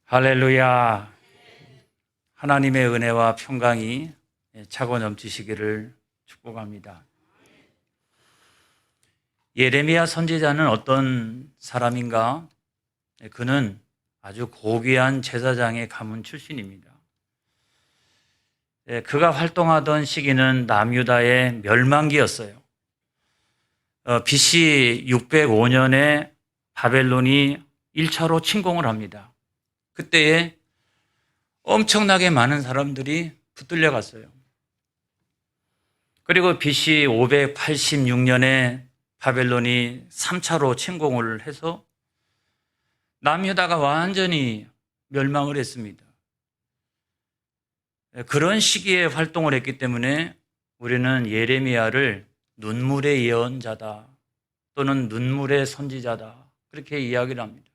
할렐루야. 하나님의 은혜와 평강이 차고 넘치시기를 축복합니다. 예레미야 선지자는 어떤 사람인가? 그는 아주 고귀한 제사장의 가문 출신입니다. 그가 활동하던 시기는 남유다의 멸망기였어요. BC 605년에 바벨론이 1차로 침공을 합니다. 그때에 엄청나게 많은 사람들이 붙들려 갔어요. 그리고 BC 586년에 바벨론이 3차로 침공을 해서 남유다가 완전히 멸망을 했습니다. 그런 시기에 활동을 했기 때문에 우리는 예레미야를 눈물의 예언자다 또는 눈물의 선지자다 그렇게 이야기를 합니다.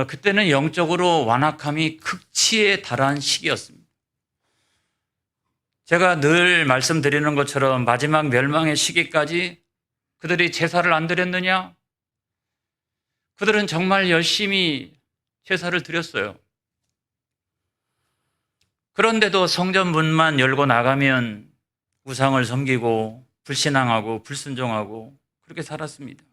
그때는 영적으로 완악함이 극치에 달한 시기였습니다. 제가 늘 말씀드리는 것처럼 마지막 멸망의 시기까지 그들이 제사를 안 드렸느냐? 그들은 정말 열심히 제사를 드렸어요. 그런데도 성전 문만 열고 나가면 우상을 섬기고 불신앙하고 불순종하고 그렇게 살았습니다.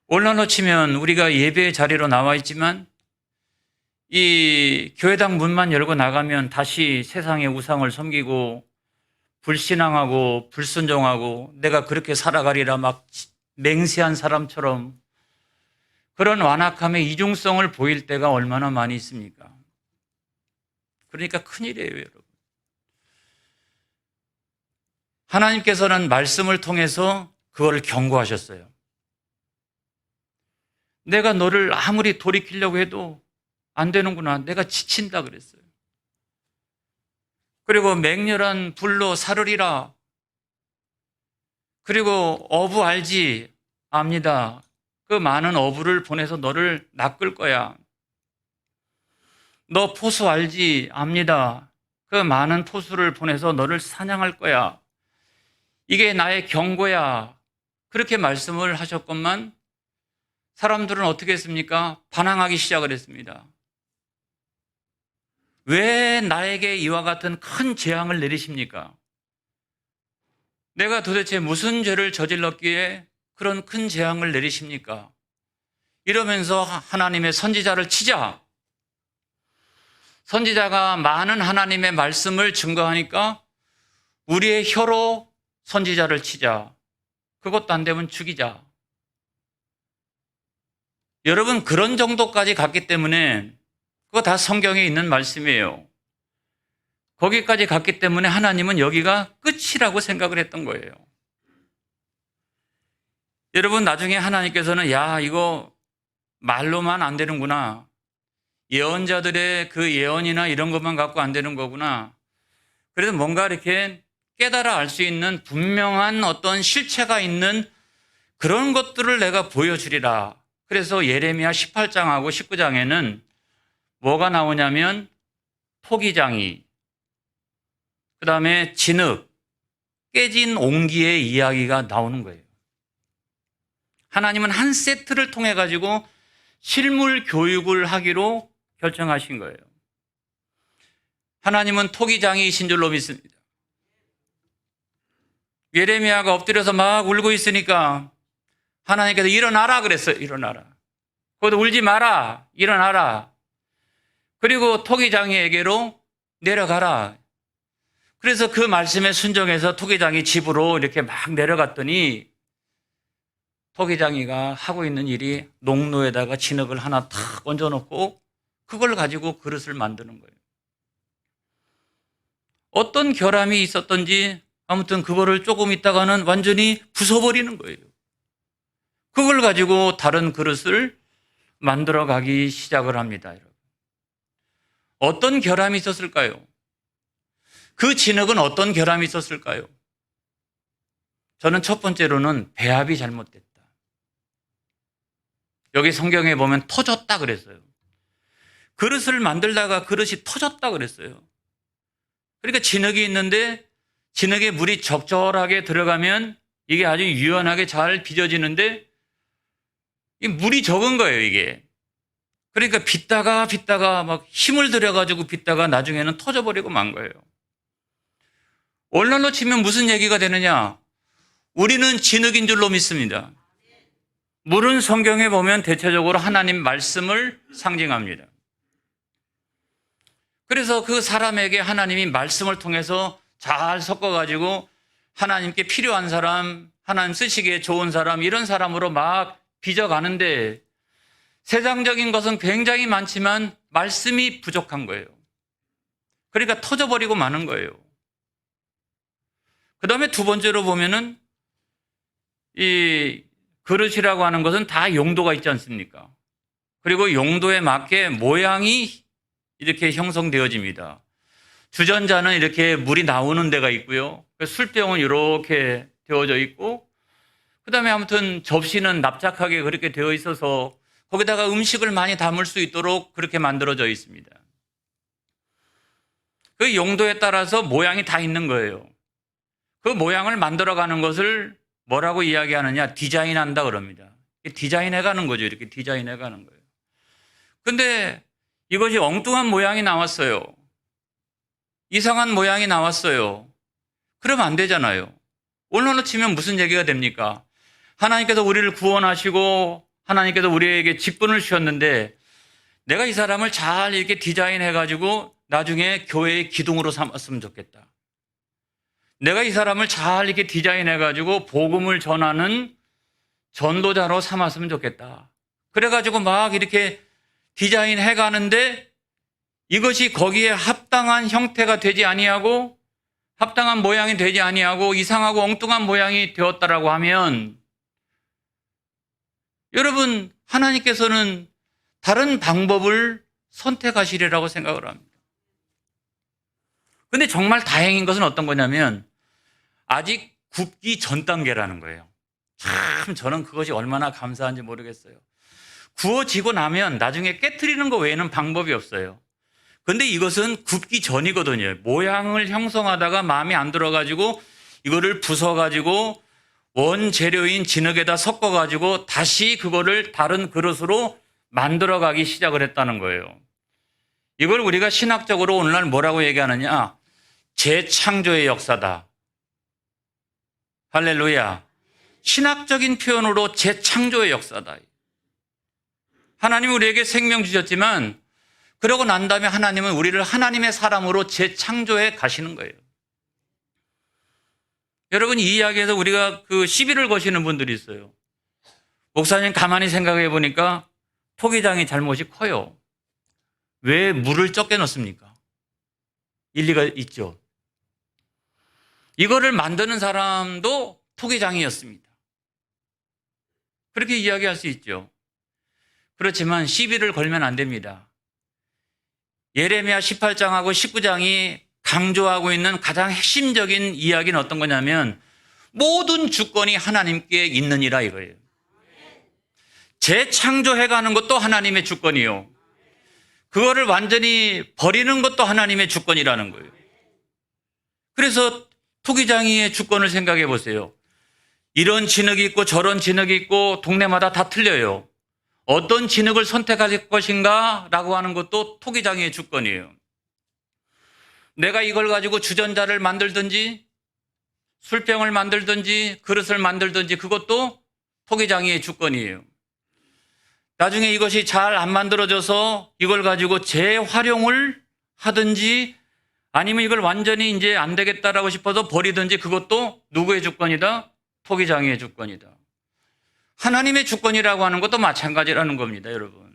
오늘로 치면 우리가 예배의 자리로 나와 있지만 이 교회당 문만 열고 나가면 다시 세상의 우상을 섬기고 불신앙하고 불순종하고 내가 그렇게 살아가리라 막 맹세한 사람처럼 그런 완악함의 이중성을 보일 때가 얼마나 많이 있습니까? 그러니까 큰일이에요, 여러분. 하나님께서는 말씀을 통해서 그걸 경고하셨어요. 내가 너를 아무리 돌이키려고 해도 안 되는구나. 내가 지친다 그랬어요. 그리고 맹렬한 불로 사르리라. 그리고 어부 알지? 압니다. 그 많은 어부를 보내서 너를 낚을 거야. 너 포수 알지? 압니다. 그 많은 포수를 보내서 너를 사냥할 거야. 이게 나의 경고야. 그렇게 말씀을 하셨건만 사람들은 어떻게 했습니까? 반항하기 시작을 했습니다. 왜 나에게 이와 같은 큰 재앙을 내리십니까? 내가 도대체 무슨 죄를 저질렀기에 그런 큰 재앙을 내리십니까? 이러면서 하나님의 선지자를 치자. 선지자가 많은 하나님의 말씀을 증거하니까 우리의 혀로 선지자를 치자. 그것도 안 되면 죽이자. 여러분, 그런 정도까지 갔기 때문에 그거 다 성경에 있는 말씀이에요. 거기까지 갔기 때문에 하나님은 여기가 끝이라고 생각을 했던 거예요. 여러분, 나중에 하나님께서는 야, 이거 말로만 안 되는구나. 예언자들의 그 예언이나 이런 것만 갖고 안 되는 거구나. 그래서 뭔가 이렇게 깨달아 알 수 있는 분명한 어떤 실체가 있는 그런 것들을 내가 보여주리라. 그래서 예레미야 18장하고 19장에는 뭐가 나오냐면 토기장이, 그 다음에 진흙, 깨진 옹기의 이야기가 나오는 거예요. 하나님은 한 세트를 통해 가지고 실물 교육을 하기로 결정하신 거예요. 하나님은 토기장이신 줄로 믿습니다. 예레미야가 엎드려서 막 울고 있으니까 하나님께서 일어나라 그랬어요. 일어나라. 거기도 울지 마라. 일어나라. 그리고 토기장이에게로 내려가라. 그래서 그 말씀에 순종해서 토기장이 집으로 이렇게 막 내려갔더니 토기장이가 하고 있는 일이 농로에다가 진흙을 하나 탁 얹어놓고 그걸 가지고 그릇을 만드는 거예요. 어떤 결함이 있었던지 아무튼 그거를 조금 있다가는 완전히 부숴버리는 거예요. 그걸 가지고 다른 그릇을 만들어가기 시작을 합니다. 여러분. 어떤 결함이 있었을까요? 그 진흙은 어떤 결함이 있었을까요? 저는 첫 번째로는 배합이 잘못됐다. 여기 성경에 보면 터졌다 그랬어요. 그릇을 만들다가 그릇이 터졌다 그랬어요. 그러니까 진흙이 있는데 진흙에 물이 적절하게 들어가면 이게 아주 유연하게 잘 빚어지는데 이 물이 적은 거예요, 이게. 그러니까 빚다가 막 힘을 들여가지고 빚다가 나중에는 터져버리고 만 거예요. 오늘날로 치면 무슨 얘기가 되느냐? 우리는 진흙인 줄로 믿습니다. 물은 성경에 보면 대체적으로 하나님 말씀을 상징합니다. 그래서 그 사람에게 하나님이 말씀을 통해서 잘 섞어가지고 하나님께 필요한 사람, 하나님 쓰시기에 좋은 사람, 이런 사람으로 막 빚어가는데 세상적인 것은 굉장히 많지만 말씀이 부족한 거예요. 그러니까 터져버리고 마는 거예요. 그 다음에 두 번째로 보면은 이 그릇이라고 하는 것은 다 용도가 있지 않습니까? 그리고 용도에 맞게 모양이 이렇게 형성되어집니다. 주전자는 이렇게 물이 나오는 데가 있고요. 술병은 이렇게 되어져 있고, 그 다음에 아무튼 접시는 납작하게 그렇게 되어 있어서 거기다가 음식을 많이 담을 수 있도록 그렇게 만들어져 있습니다. 그 용도에 따라서 모양이 다 있는 거예요. 그 모양을 만들어가는 것을 뭐라고 이야기하느냐? 디자인한다 그럽니다. 디자인해가는 거죠. 이렇게 디자인해가는 거예요. 근데 이것이 엉뚱한 모양이 나왔어요. 이상한 모양이 나왔어요. 그러면 안 되잖아요. 오늘로 치면 무슨 얘기가 됩니까? 하나님께서 우리를 구원하시고 하나님께서 우리에게 직분을 주셨는데 내가 이 사람을 잘 이렇게 디자인해가지고 나중에 교회의 기둥으로 삼았으면 좋겠다. 내가 이 사람을 잘 이렇게 디자인해가지고 복음을 전하는 전도자로 삼았으면 좋겠다. 그래가지고 막 이렇게 디자인해가는데 이것이 거기에 합당한 형태가 되지 아니하고 합당한 모양이 되지 아니하고 이상하고 엉뚱한 모양이 되었다라고 하면 여러분 하나님께서는 다른 방법을 선택하시리라고 생각을 합니다. 근데 정말 다행인 것은 어떤 거냐면 아직 굽기 전 단계라는 거예요. 참 저는 그것이 얼마나 감사한지 모르겠어요. 구워지고 나면 나중에 깨트리는 거 외에는 방법이 없어요. 근데 이것은 굽기 전이거든요. 모양을 형성하다가 마음에 안 들어가지고 이거를 부숴가지고 원재료인 진흙에다 섞어가지고 다시 그거를 다른 그릇으로 만들어가기 시작을 했다는 거예요. 이걸 우리가 신학적으로 오늘날 뭐라고 얘기하느냐? 재창조의 역사다. 할렐루야. 신학적인 표현으로 재창조의 역사다. 하나님은 우리에게 생명 주셨지만 그러고 난 다음에 하나님은 우리를 하나님의 사람으로 재창조해 가시는 거예요. 여러분 이 이야기에서 우리가 그 시비를 거시는 분들이 있어요. 목사님 가만히 생각해 보니까 토기장의 잘못이 커요. 왜 물을 적게 넣습니까? 일리가 있죠. 이거를 만드는 사람도 토기장이었습니다. 그렇게 이야기할 수 있죠. 그렇지만 시비를 걸면 안 됩니다. 예레미야 18장하고 19장이 강조하고 있는 가장 핵심적인 이야기는 어떤 거냐면 모든 주권이 하나님께 있느니라 이거예요. 재창조해가는 것도 하나님의 주권이요. 그거를 완전히 버리는 것도 하나님의 주권이라는 거예요. 그래서 토기장이의 주권을 생각해 보세요. 이런 진흙이 있고 저런 진흙이 있고 동네마다 다 틀려요. 어떤 진흙을 선택할 것인가 라고 하는 것도 토기장이의 주권이에요. 내가 이걸 가지고 주전자를 만들든지 술병을 만들든지 그릇을 만들든지 그것도 토기장이의 주권이에요. 나중에 이것이 잘 안 만들어져서 이걸 가지고 재활용을 하든지 아니면 이걸 완전히 이제 안 되겠다라고 싶어서 버리든지 그것도 누구의 주권이다? 토기장이의 주권이다. 하나님의 주권이라고 하는 것도 마찬가지라는 겁니다, 여러분.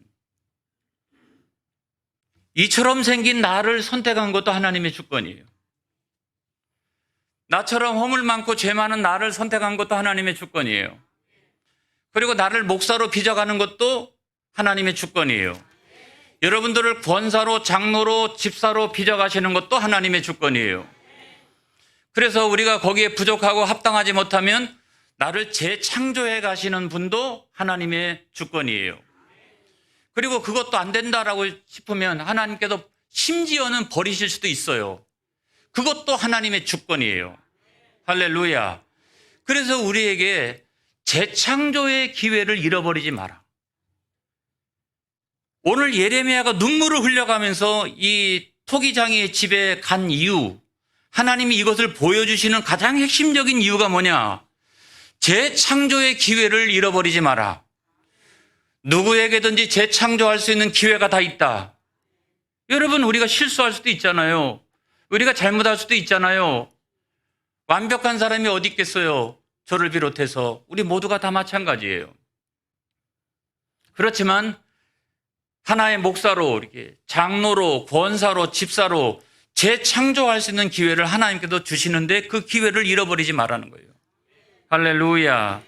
이처럼 생긴 나를 선택한 것도 하나님의 주권이에요. 나처럼 허물 많고 죄 많은 나를 선택한 것도 하나님의 주권이에요. 그리고 나를 목사로 빚어가는 것도 하나님의 주권이에요. 여러분들을 권사로, 장로로, 집사로 빚어가시는 것도 하나님의 주권이에요. 그래서 우리가 거기에 부족하고 합당하지 못하면 나를 재창조해 가시는 분도 하나님의 주권이에요. 그리고 그것도 안 된다라고 싶으면 하나님께서 심지어는 버리실 수도 있어요. 그것도 하나님의 주권이에요. 할렐루야. 그래서 우리에게 재창조의 기회를 잃어버리지 마라. 오늘 예레미야가 눈물을 흘려가면서 이 토기장의 집에 간 이유, 하나님이 이것을 보여주시는 가장 핵심적인 이유가 뭐냐? 재창조의 기회를 잃어버리지 마라. 누구에게든지 재창조할 수 있는 기회가 다 있다. 여러분, 우리가 실수할 수도 있잖아요. 우리가 잘못할 수도 있잖아요. 완벽한 사람이 어디 있겠어요? 저를 비롯해서 우리 모두가 다 마찬가지예요. 그렇지만 하나의 목사로, 이렇게 장로로, 권사로, 집사로 재창조할 수 있는 기회를 하나님께서 주시는데 그 기회를 잃어버리지 말라는 거예요. 할렐루야.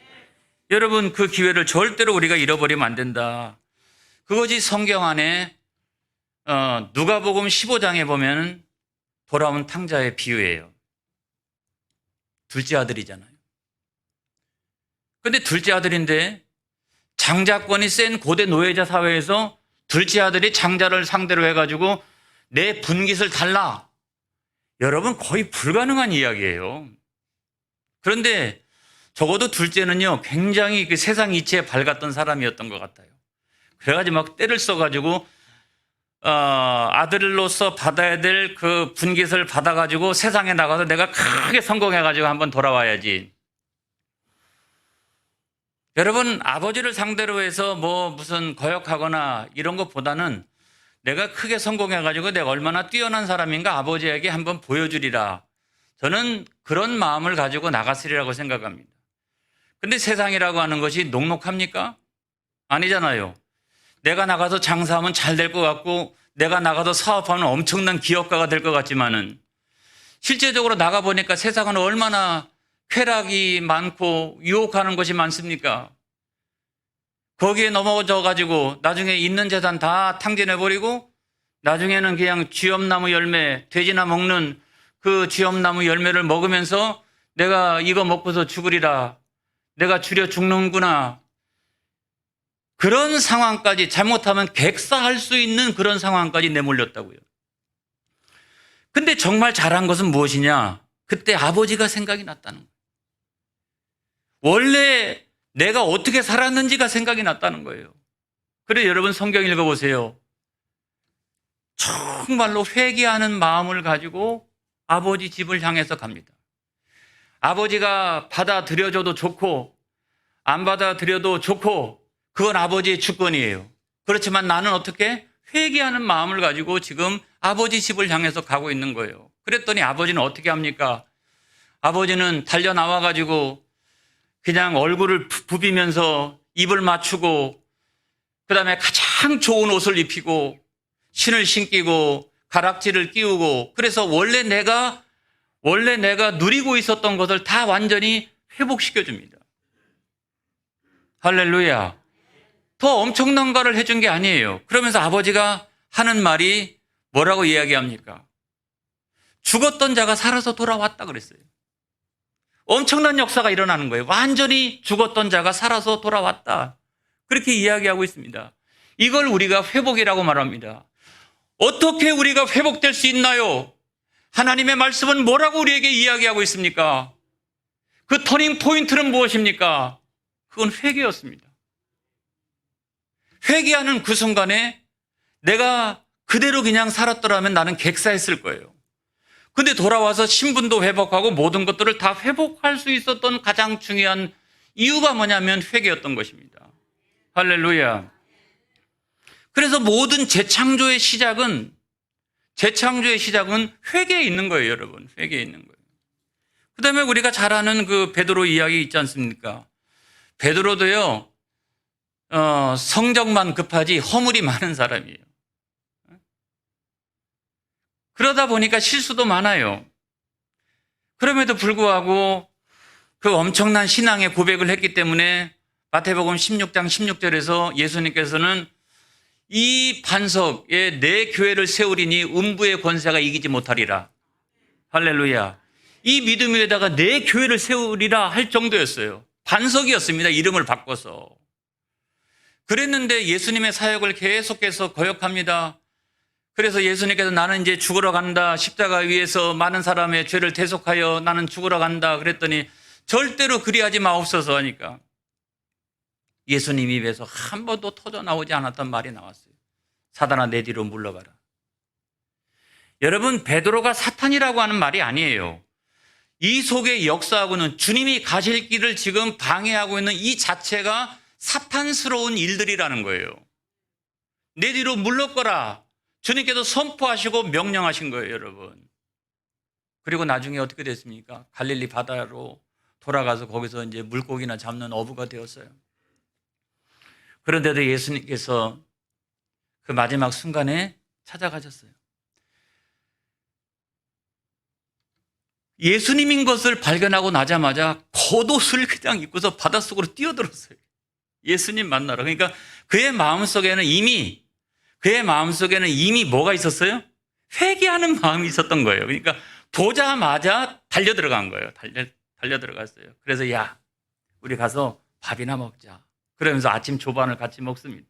여러분, 그 기회를 절대로 우리가 잃어버리면 안 된다. 그것이 성경 안에 누가복음 15장에 보면 돌아온 탕자의 비유예요. 둘째 아들이잖아요. 근데 둘째 아들인데 장자권이 센 고대 노예자 사회에서 둘째 아들이 장자를 상대로 해가지고 내 분깃을 달라. 여러분, 거의 불가능한 이야기예요. 그런데 적어도 둘째는요, 굉장히 그 세상 이치에 밝았던 사람이었던 것 같아요. 그래가지고 막 때를 써가지고 아들로서 받아야 될 그 분깃을 받아가지고 세상에 나가서 내가 크게 성공해가지고 한번 돌아와야지. 여러분, 아버지를 상대로 해서 뭐 무슨 거역하거나 이런 것보다는 내가 크게 성공해가지고 내가 얼마나 뛰어난 사람인가 아버지에게 한번 보여주리라. 저는 그런 마음을 가지고 나갔으리라고 생각합니다. 근데 세상이라고 하는 것이 녹록합니까? 아니잖아요. 내가 나가서 장사하면 잘 될 것 같고 내가 나가서 사업하면 엄청난 기업가가 될 것 같지만은 실제적으로 나가보니까 세상은 얼마나 쾌락이 많고 유혹하는 것이 많습니까? 거기에 넘어져 가지고 나중에 있는 재산 다 탕진해버리고 나중에는 그냥 쥐엄나무 열매, 돼지나 먹는 그 쥐엄나무 열매를 먹으면서 내가 이거 먹고서 죽으리라. 내가 줄여 죽는구나. 그런 상황까지, 잘못하면 객사할 수 있는 그런 상황까지 내몰렸다고요. 근데 정말 잘한 것은 무엇이냐? 그때 아버지가 생각이 났다는 거예요. 원래 내가 어떻게 살았는지가 생각이 났다는 거예요. 그래서 여러분, 성경 읽어보세요. 정말로 회개하는 마음을 가지고 아버지 집을 향해서 갑니다. 아버지가 받아들여줘도 좋고 안 받아들여도 좋고 그건 아버지의 주권이에요. 그렇지만 나는 어떻게? 회개하는 마음을 가지고 지금 아버지 집을 향해서 가고 있는 거예요. 그랬더니 아버지는 어떻게 합니까? 아버지는 달려 나와가지고 그냥 얼굴을 부비면서 입을 맞추고 그다음에 가장 좋은 옷을 입히고 신을 신기고 가락지를 끼우고, 그래서 원래 내가 누리고 있었던 것을 다 완전히 회복시켜 줍니다. 할렐루야. 더 엄청난 거를 해준 게 아니에요. 그러면서 아버지가 하는 말이 뭐라고 이야기합니까? 죽었던 자가 살아서 돌아왔다 그랬어요. 엄청난 역사가 일어나는 거예요. 완전히 죽었던 자가 살아서 돌아왔다. 그렇게 이야기하고 있습니다. 이걸 우리가 회복이라고 말합니다. 어떻게 우리가 회복될 수 있나요? 하나님의 말씀은 뭐라고 우리에게 이야기하고 있습니까? 그 터닝 포인트는 무엇입니까? 그건 회개였습니다. 회개하는 그 순간에 내가 그대로 그냥 살았더라면 나는 객사했을 거예요. 근데 돌아와서 신분도 회복하고 모든 것들을 다 회복할 수 있었던 가장 중요한 이유가 뭐냐면 회개였던 것입니다. 할렐루야. 그래서 모든 재창조의 시작은 회개에 있는 거예요, 여러분. 회개에 있는 거예요. 그 다음에 우리가 잘 아는 그 베드로 이야기 있지 않습니까? 베드로도요, 성적만 급하지 허물이 많은 사람이에요. 그러다 보니까 실수도 많아요. 그럼에도 불구하고 그 엄청난 신앙의 고백을 했기 때문에 마태복음 16장 16절에서 예수님께서는 이 반석에 내 교회를 세우리니 음부의 권세가 이기지 못하리라. 할렐루야. 이 믿음 위에다가 내 교회를 세우리라 할 정도였어요. 반석이었습니다. 이름을 바꿔서. 그랬는데 예수님의 사역을 계속해서 거역합니다. 그래서 예수님께서 나는 이제 죽으러 간다. 십자가 위에서 많은 사람의 죄를 대속하여 나는 죽으러 간다. 그랬더니 절대로 그리하지 마옵소서 하니까 예수님 입에서 한 번도 터져 나오지 않았던 말이 나왔어요. 사단아 내 뒤로 물러가라. 여러분, 베드로가 사탄이라고 하는 말이 아니에요. 이 속에 역사하고는 주님이 가실 길을 지금 방해하고 있는 이 자체가 사탄스러운 일들이라는 거예요. 내 뒤로 물러거라. 주님께서 선포하시고 명령하신 거예요, 여러분. 그리고 나중에 어떻게 됐습니까? 갈릴리 바다로 돌아가서 거기서 이제 물고기나 잡는 어부가 되었어요. 그런데도 예수님께서 그 마지막 순간에 찾아가셨어요. 예수님인 것을 발견하고 나자마자 겉옷을 그냥 입고서 바닷속으로 뛰어들었어요. 예수님 만나러. 그러니까 그의 마음속에는 이미 뭐가 있었어요? 회개하는 마음이 있었던 거예요. 그러니까 보자마자 달려 들어간 거예요. 달려 들어갔어요. 그래서 야, 우리 가서 밥이나 먹자. 그러면서 아침 조반을 같이 먹습니다.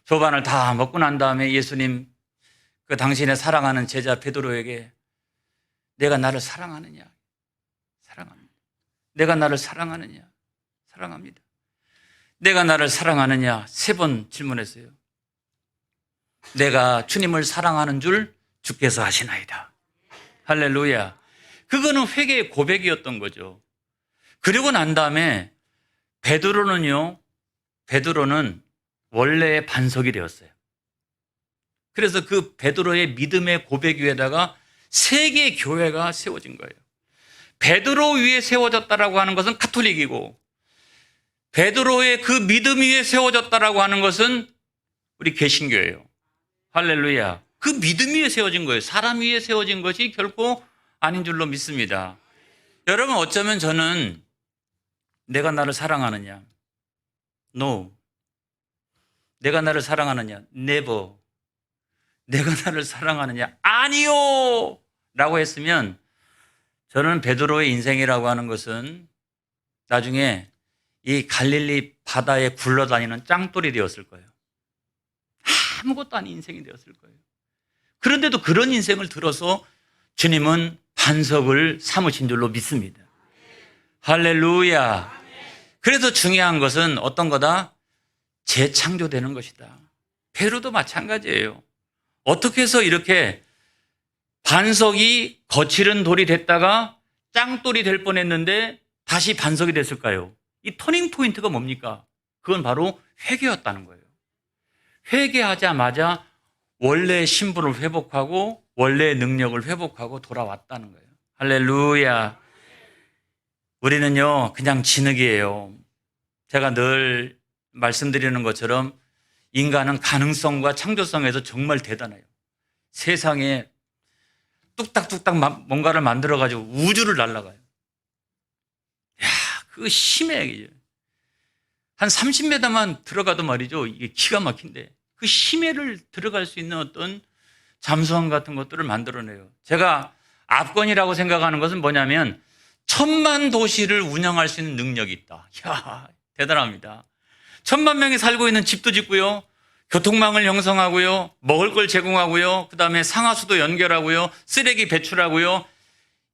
조반을 다 먹고 난 다음에 예수님 그 당신의 사랑하는 제자 베드로에게 내가 나를 사랑하느냐? 사랑합니다. 내가 나를 사랑하느냐? 사랑합니다. 내가 나를 사랑하느냐? 3번 질문했어요. 내가 주님을 사랑하는 줄 주께서 아시나이다. 할렐루야. 그거는 회개의 고백이었던 거죠. 그리고 난 다음에 베드로는 원래의 반석이 되었어요. 그래서 그 베드로의 믿음의 고백 위에다가 세계 교회가 세워진 거예요. 베드로 위에 세워졌다라고 하는 것은 가톨릭이고, 베드로의 그 믿음 위에 세워졌다라고 하는 것은 우리 개신교예요. 할렐루야. 그 믿음 위에 세워진 거예요. 사람 위에 세워진 것이 결코 아닌 줄로 믿습니다. 여러분, 어쩌면 저는 내가 나를 사랑하느냐? No. 내가 나를 사랑하느냐? Never. 내가 나를 사랑하느냐? 아니요! 라고 했으면 저는 베드로의 인생이라고 하는 것은 나중에 이 갈릴리 바다에 굴러다니는 짱돌이 되었을 거예요. 아무것도 아닌 인생이 되었을 거예요. 그런데도 그런 인생을 들어서 주님은 반석을 삼으신 줄로 믿습니다. 할렐루야. 그래서 중요한 것은 어떤 거다? 재창조되는 것이다. 베드로도 마찬가지예요. 어떻게 해서 이렇게 반석이 거칠은 돌이 됐다가 짱돌이 될 뻔했는데 다시 반석이 됐을까요? 이 터닝 포인트가 뭡니까? 그건 바로 회개였다는 거예요. 회개하자마자 원래의 신분을 회복하고 원래의 능력을 회복하고 돌아왔다는 거예요. 할렐루야. 우리는요, 그냥 진흙이에요. 제가 늘 말씀드리는 것처럼 인간은 가능성과 창조성에서 정말 대단해요. 세상에 뚝딱뚝딱 뭔가를 만들어가지고 우주를 날아가요. 야, 그 심해. 한 30m만 들어가도 말이죠. 이게 기가 막힌데 그 심해를 들어갈 수 있는 어떤 잠수함 같은 것들을 만들어내요. 제가 압권이라고 생각하는 것은 뭐냐면 1000만 도시를 운영할 수 있는 능력이 있다. 이야, 대단합니다. 1000만 명이 살고 있는 집도 짓고요. 교통망을 형성하고요. 먹을 걸 제공하고요. 그 다음에 상하수도 연결하고요. 쓰레기 배출하고요.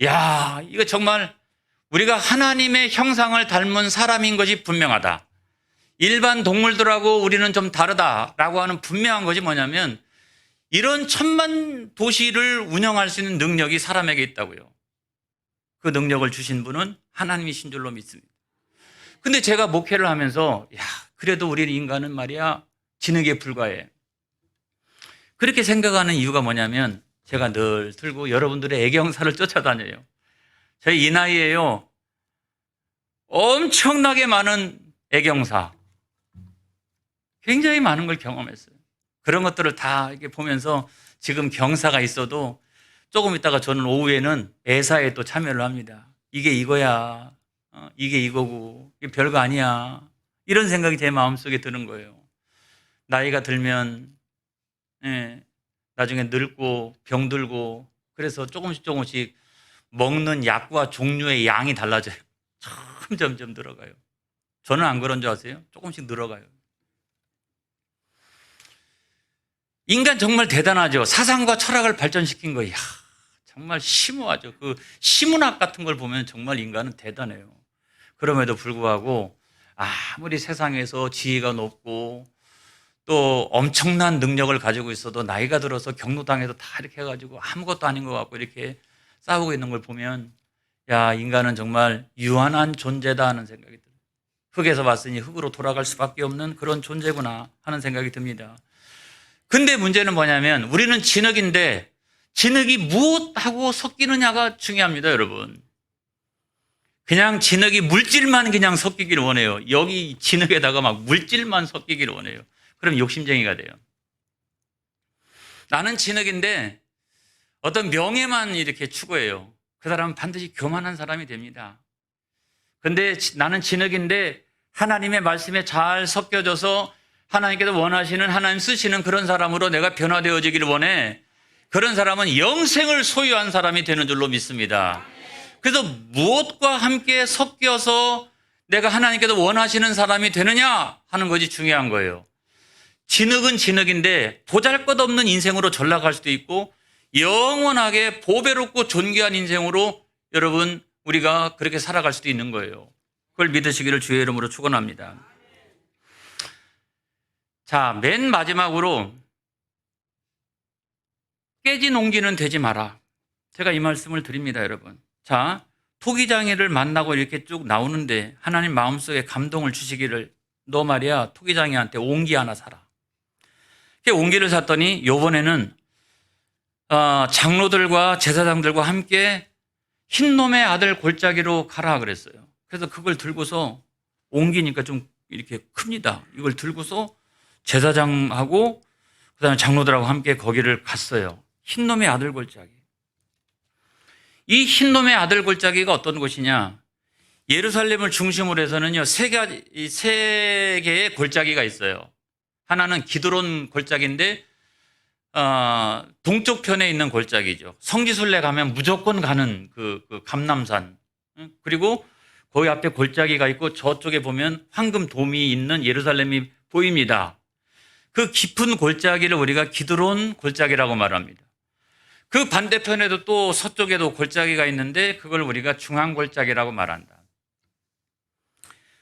야, 이거 정말 우리가 하나님의 형상을 닮은 사람인 것이 분명하다. 일반 동물들하고 우리는 좀 다르다라고 하는 분명한 것이 뭐냐면 이런 1000만 도시를 운영할 수 있는 능력이 사람에게 있다고요. 그 능력을 주신 분은 하나님이신 줄로 믿습니다. 근데 제가 목회를 하면서 야, 그래도 우리 인간은 말이야 진흙에 불과해. 그렇게 생각하는 이유가 뭐냐면 제가 늘 들고 여러분들의 애경사를 쫓아다녀요. 저희 이 나이에요. 엄청나게 많은 애경사. 굉장히 많은 걸 경험했어요. 그런 것들을 다 이렇게 보면서 지금 경사가 있어도 조금 있다가 저는 오후에는 애사에 또 참여를 합니다. 이게 이거야. 이게 이거고. 이게 별거 아니야. 이런 생각이 제 마음속에 드는 거예요. 나이가 들면 나중에 늙고 병들고 그래서 조금씩 먹는 약과 종류의 양이 달라져요. 점점 늘어가요. 저는 안 그런 줄 아세요? 조금씩 늘어가요. 인간 정말 대단하죠. 사상과 철학을 발전시킨 거예요. 정말 심오하죠. 그 시문학 같은 걸 보면 정말 인간은 대단해요. 그럼에도 불구하고 아무리 세상에서 지위가 높고 또 엄청난 능력을 가지고 있어도 나이가 들어서 경로당에도 다 이렇게 해가지고 아무것도 아닌 것 같고 이렇게 싸우고 있는 걸 보면 야, 인간은 정말 유한한 존재다 하는 생각이 들어요. 흙에서 왔으니 흙으로 돌아갈 수밖에 없는 그런 존재구나 하는 생각이 듭니다. 근데 문제는 뭐냐면 우리는 진흙인데 진흙이 무엇하고 섞이느냐가 중요합니다, 여러분. 그냥 진흙이 물질만 그냥 섞이기를 원해요. 여기 진흙에다가 막 물질만 섞이기를 원해요. 그럼 욕심쟁이가 돼요. 나는 진흙인데 어떤 명예만 이렇게 추구해요. 그 사람은 반드시 교만한 사람이 됩니다. 근데 나는 진흙인데 하나님의 말씀에 잘 섞여져서 하나님께서 원하시는 하나님 쓰시는 그런 사람으로 내가 변화되어지기를 원해. 그런 사람은 영생을 소유한 사람이 되는 줄로 믿습니다. 그래서 무엇과 함께 섞여서 내가 하나님께서 원하시는 사람이 되느냐 하는 것이 중요한 거예요. 진흙은 진흙인데 보잘것없는 인생으로 전락할 수도 있고 영원하게 보배롭고 존귀한 인생으로 여러분 우리가 그렇게 살아갈 수도 있는 거예요. 그걸 믿으시기를 주의 이름으로 축원합니다. 자, 맨 마지막으로 깨진 옹기는 되지 마라. 제가 이 말씀을 드립니다, 여러분. 자, 토기장이를 만나고 이렇게 쭉 나오는데 하나님 마음속에 감동을 주시기를 너 말이야 토기장이한테 옹기 하나 사라. 옹기를 샀더니 요번에는 장로들과 제사장들과 함께 흰놈의 아들 골짜기로 가라 그랬어요. 그래서 그걸 들고서 옹기니까 좀 이렇게 큽니다. 이걸 들고서 제사장하고 그다음에 장로들하고 함께 거기를 갔어요. 흰놈의 아들 골짜기. 이 흰놈의 아들 골짜기가 어떤 곳이냐? 예루살렘을 중심으로 해서는요, 세 개의 골짜기가 있어요. 하나는 기드론 골짜기인데 동쪽 편에 있는 골짜기죠. 성지순례 가면 무조건 가는 그 감람산. 그리고 거기 앞에 골짜기가 있고 저쪽에 보면 황금 돔이 있는 예루살렘이 보입니다. 그 깊은 골짜기를 우리가 기드론 골짜기라고 말합니다. 그 반대편에도 또 서쪽에도 골짜기가 있는데 그걸 우리가 중앙골짜기라고 말한다.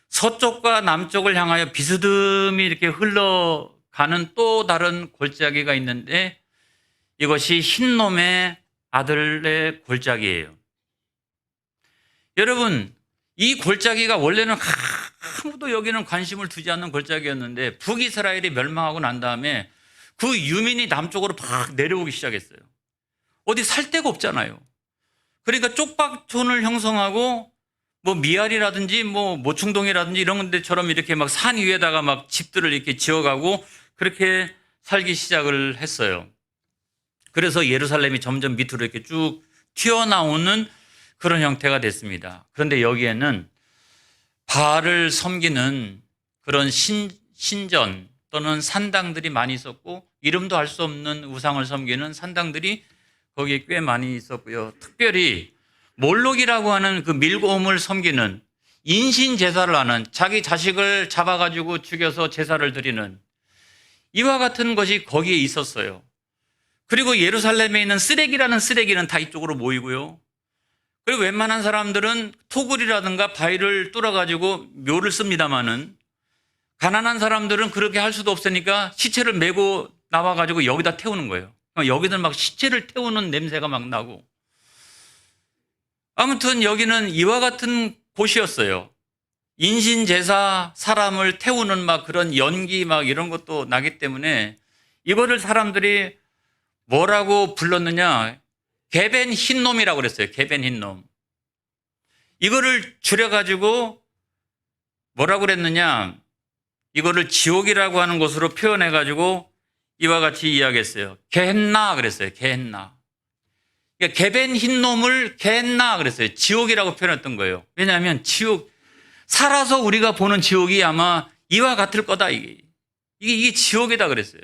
서쪽과 남쪽을 향하여 비스듬히 이렇게 흘러가는 또 다른 골짜기가 있는데 이것이 흰놈의 아들의 골짜기예요. 여러분, 이 골짜기가 원래는 아무도 여기는 관심을 두지 않는 골짜기였는데 북이스라엘이 멸망하고 난 다음에 그 유민이 남쪽으로 막 내려오기 시작했어요. 어디 살 데가 없잖아요. 그러니까 쪽박촌을 형성하고 뭐 미알이라든지 뭐 모충동이라든지 이런 데처럼 이렇게 막 산 위에다가 막 집들을 이렇게 지어가고 그렇게 살기 시작을 했어요. 그래서 예루살렘이 점점 밑으로 이렇게 쭉 튀어나오는 그런 형태가 됐습니다. 그런데 여기에는 바알을 섬기는 그런 신전 또는 산당들이 많이 있었고 이름도 알 수 없는 우상을 섬기는 산당들이 거기에 꽤 많이 있었고요. 특별히 몰록이라고 하는 그 밀곰을 섬기는 인신 제사를 하는 자기 자식을 잡아가지고 죽여서 제사를 드리는 이와 같은 것이 거기에 있었어요. 그리고 예루살렘에 있는 쓰레기라는 쓰레기는 다 이쪽으로 모이고요. 그리고 웬만한 사람들은 토굴이라든가 바위를 뚫어가지고 묘를 씁니다마는 가난한 사람들은 그렇게 할 수도 없으니까 시체를 메고 나와가지고 여기다 태우는 거예요. 여기는 막 시체를 태우는 냄새가 막 나고 아무튼 여기는 이와 같은 곳이었어요. 인신제사 사람을 태우는 막 그런 연기 막 이런 것도 나기 때문에 이거를 사람들이 뭐라고 불렀느냐? 개벤 흰놈이라고 그랬어요. 개벤 흰놈. 이거를 줄여가지고 뭐라고 그랬느냐? 이거를 지옥이라고 하는 것으로 표현해가지고 이와 같이 이야기했어요. 게헨나 그랬어요. 게헨나. 그러니까 개벤 흰놈을 게헨나 그랬어요. 지옥이라고 표현했던 거예요. 왜냐하면 지옥, 살아서 우리가 보는 지옥이 아마 이와 같을 거다. 이게 지옥이다 그랬어요.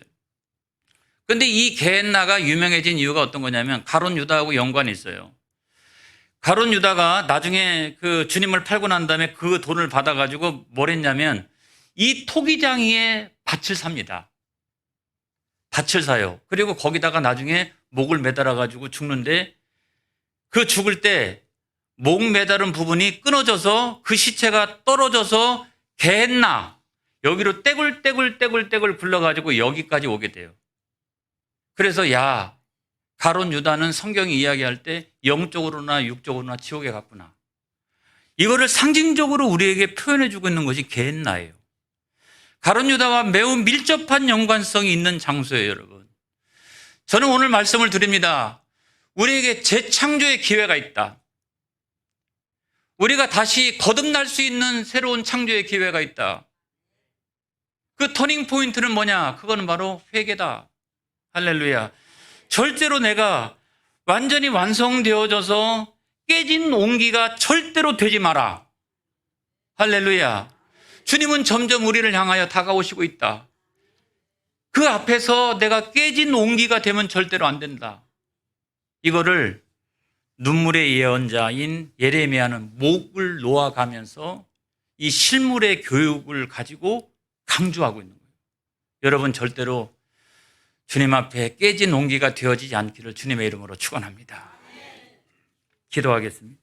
그런데 이 게헨나가 유명해진 이유가 어떤 거냐면 가룟 유다하고 연관이 있어요. 가룟 유다가 나중에 그 주님을 팔고 난 다음에 그 돈을 받아가지고 뭘 했냐면 이 토기장이에 밭을 삽니다. 밭을 사요. 그리고 거기다가 나중에 목을 매달아가지고 죽는데 그 죽을 때 목 매달은 부분이 끊어져서 그 시체가 떨어져서 게헨나, 여기로 떼굴떼굴 굴러가지고 여기까지 오게 돼요. 그래서 야, 가룟 유다는 성경이 이야기할 때 영적으로나 육적으로나 지옥에 갔구나. 이거를 상징적으로 우리에게 표현해 주고 있는 것이 게헨나예요. 가룟 유다와 매우 밀접한 연관성이 있는 장소예요, 여러분. 저는 오늘 말씀을 드립니다. 우리에게 재창조의 기회가 있다. 우리가 다시 거듭날 수 있는 새로운 창조의 기회가 있다. 그 터닝 포인트는 뭐냐? 그거는 바로 회개다. 할렐루야. 절대로 내가 완전히 완성되어져서 깨진 온기가 절대로 되지 마라. 할렐루야. 주님은 점점 우리를 향하여 다가오시고 있다. 그 앞에서 내가 깨진 온기가 되면 절대로 안 된다. 이거를 눈물의 예언자인 예레미야는 목을 놓아가면서 이 실물의 교육을 가지고 강조하고 있는 거예요. 여러분 절대로 주님 앞에 깨진 온기가 되어지지 않기를 주님의 이름으로 축원합니다. 기도하겠습니다.